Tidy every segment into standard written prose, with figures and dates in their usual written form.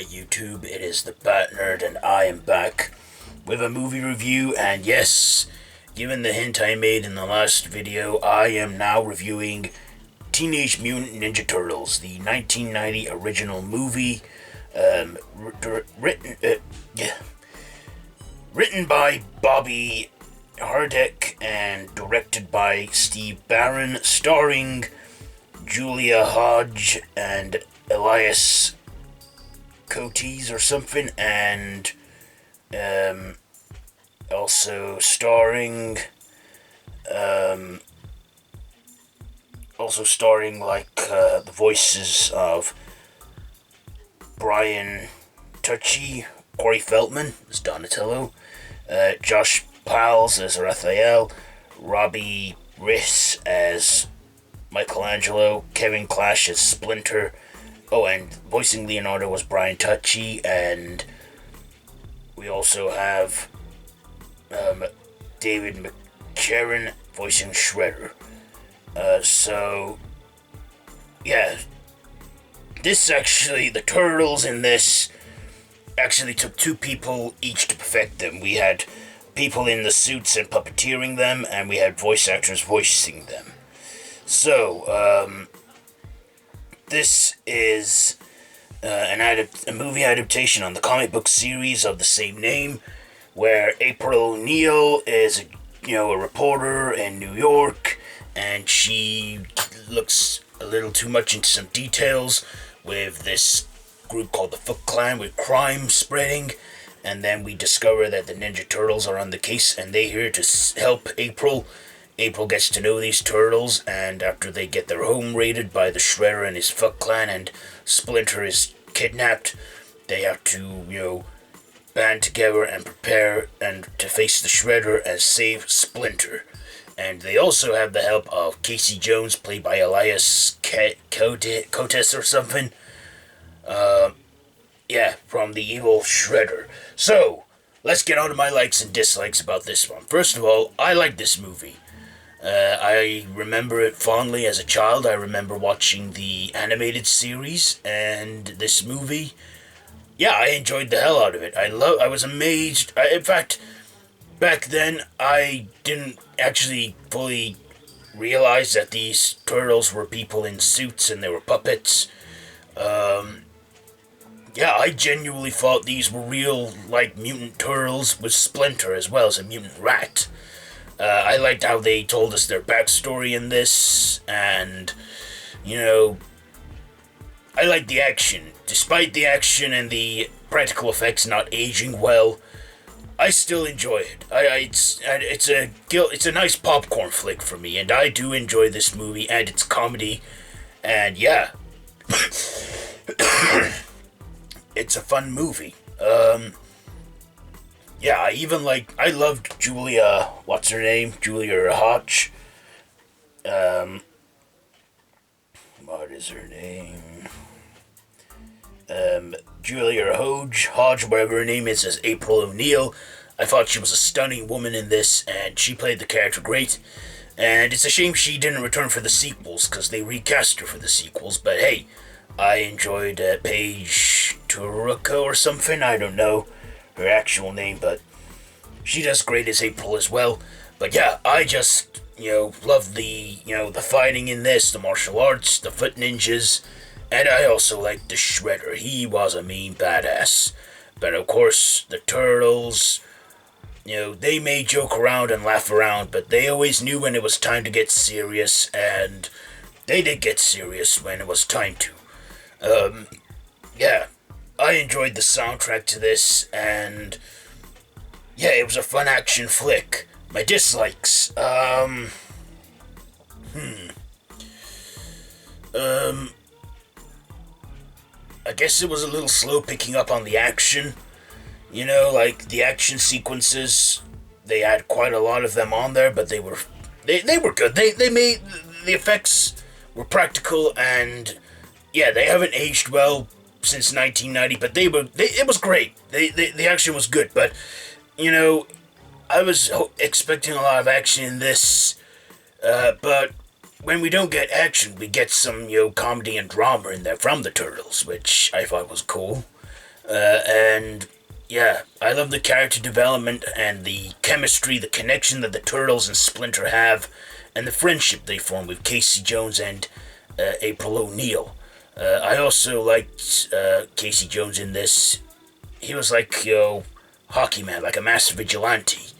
Hi YouTube, it is the Bat Nerd and I am back with a movie review, and yes, given the hint I made in the last video, I am now reviewing Teenage Mutant Ninja Turtles, the 1990 original movie, written by Bobby Hardek and directed by Steve Barron, starring Julia Hodge and Elias Coates or something, and also starring the voices of Brian Tucci, Corey Feldman as Donatello, Josh Pals as Raphael, Robbie Riss as Michelangelo, Kevin Clash as Splinter. Oh, and voicing Leonardo was Brian Tucci, and we also have David McCarran voicing Shredder. The Turtles in this actually took two people each to perfect them. We had people in the suits and puppeteering them, and we had voice actors voicing them. So, this is a movie adaptation on the comic book series of the same name, where April O'Neil is a reporter in New York, and she looks a little too much into some details with this group called the Foot Clan with crime spreading, and then we discover that the Ninja Turtles are on the case and they're here to help April. April gets to know these turtles, and after they get their home raided by the Shredder and his Foot Clan, and Splinter is kidnapped, they have to, band together and prepare and to face the Shredder and save Splinter. And they also have the help of Casey Jones, played by Elias Coates or something. From the evil Shredder. So, let's get on to my likes and dislikes about this one. First of all, I like this movie. I remember it fondly as a child. I remember watching the animated series, and this movie, I enjoyed the hell out of it. I was amazed. In fact, back then, I didn't actually fully realize that these turtles were people in suits and they were puppets. I genuinely thought these were real, mutant turtles with Splinter as well as a mutant rat. I liked how they told us their backstory in this, and, I liked the action. Despite the action and the practical effects not aging well, I still enjoy it. It's a nice popcorn flick for me, and I do enjoy this movie and its comedy, and it's a fun movie. I loved Julia, what's her name? Julia Hodge. What is her name? Julia Hodge, whatever her name is, as April O'Neil. I thought she was a stunning woman in this, and she played the character great. And it's a shame she didn't return for the sequels, because they recast her for the sequels, but hey, I enjoyed Paige Turco or something, I don't know her actual name, but she does great as April as well. But I just, love the fighting in this, the martial arts, the foot ninjas, and I also liked the Shredder. He was a mean badass. But of course, the Turtles, they may joke around and laugh around, but they always knew when it was time to get serious, and they did get serious when it was time to. I enjoyed the soundtrack to this, and it was a fun action flick. My dislikes, I guess it was a little slow picking up on the action. The action sequences, they had quite a lot of them on there, but they were good. They made, the effects were practical, and they haven't aged well since 1990, but it was great. The action was good, but, I was expecting a lot of action in this, but when we don't get action, we get some, comedy and drama in there from the Turtles, which I thought was cool. And yeah, I love the character development and the chemistry, the connection that the Turtles and Splinter have, and the friendship they form with Casey Jones and April O'Neil. I also liked Casey Jones in this. He was like, hockey man, like a master vigilante.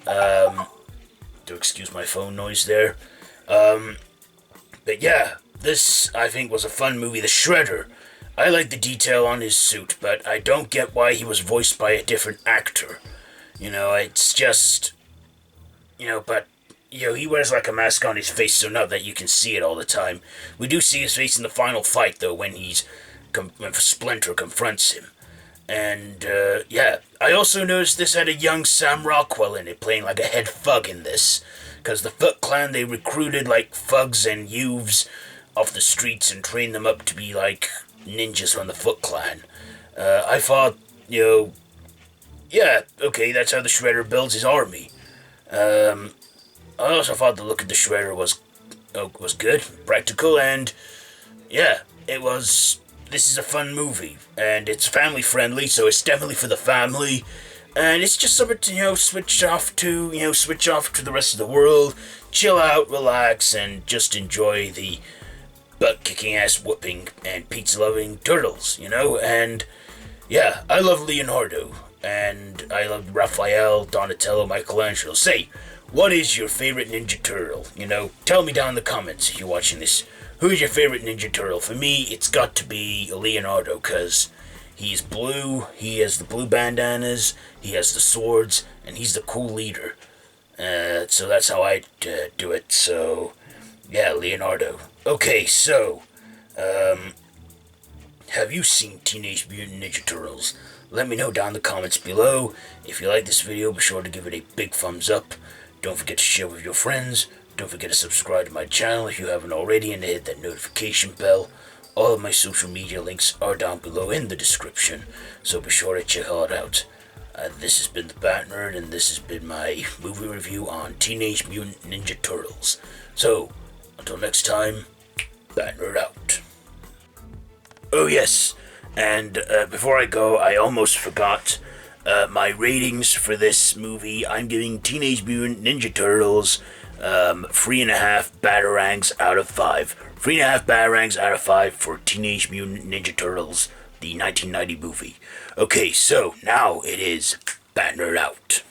Do excuse my phone noise there. But yeah, this, I think, was a fun movie. The Shredder. I like the detail on his suit, but I don't get why he was voiced by a different actor. It's just... but... he wears like a mask on his face, so not that you can see it all the time. We do see his face in the final fight, though, when when Splinter confronts him. And, yeah. I also noticed this had a young Sam Rockwell in it, playing like a head thug in this. Because the Foot Clan, they recruited, like, thugs and youths off the streets and trained them up to be, like, ninjas from the Foot Clan. I thought, yeah, okay, that's how the Shredder builds his army. I also thought the look of the Shredder was good, practical, and yeah, this is a fun movie, and it's family friendly, so it's definitely for the family, and it's just something to, switch off to the rest of the world, chill out, relax, and just enjoy the butt-kicking, ass-whooping, and pizza-loving Turtles, and yeah, I love Leonardo, and I love Raphael, Donatello, Michelangelo. Say, what is your favorite Ninja Turtle? Tell me down in the comments if you're watching this. Who's your favorite Ninja Turtle? For me, it's got to be Leonardo, because he's blue, he has the blue bandanas, he has the swords, and he's the cool leader. So that's how I do it, so yeah, Leonardo. Okay, so, have you seen Teenage Mutant Ninja Turtles? Let me know down in the comments below. If you like this video, be sure to give it a big thumbs up. Don't forget to share with your friends. Don't forget to subscribe to my channel if you haven't already, and to hit that notification bell. All of my social media links are down below in the description, so be sure to check all it out. This has been the Bat Nerd, and this has been my movie review on Teenage Mutant Ninja Turtles. So, until next time, Bat Nerd out. Oh yes, and before I go, I almost forgot my ratings for this movie. I'm giving Teenage Mutant Ninja Turtles 3.5 Batarangs out of 5. 3.5 Batarangs out of 5 for Teenage Mutant Ninja Turtles, the 1990 movie. Okay, so now it is Bat Nerd out.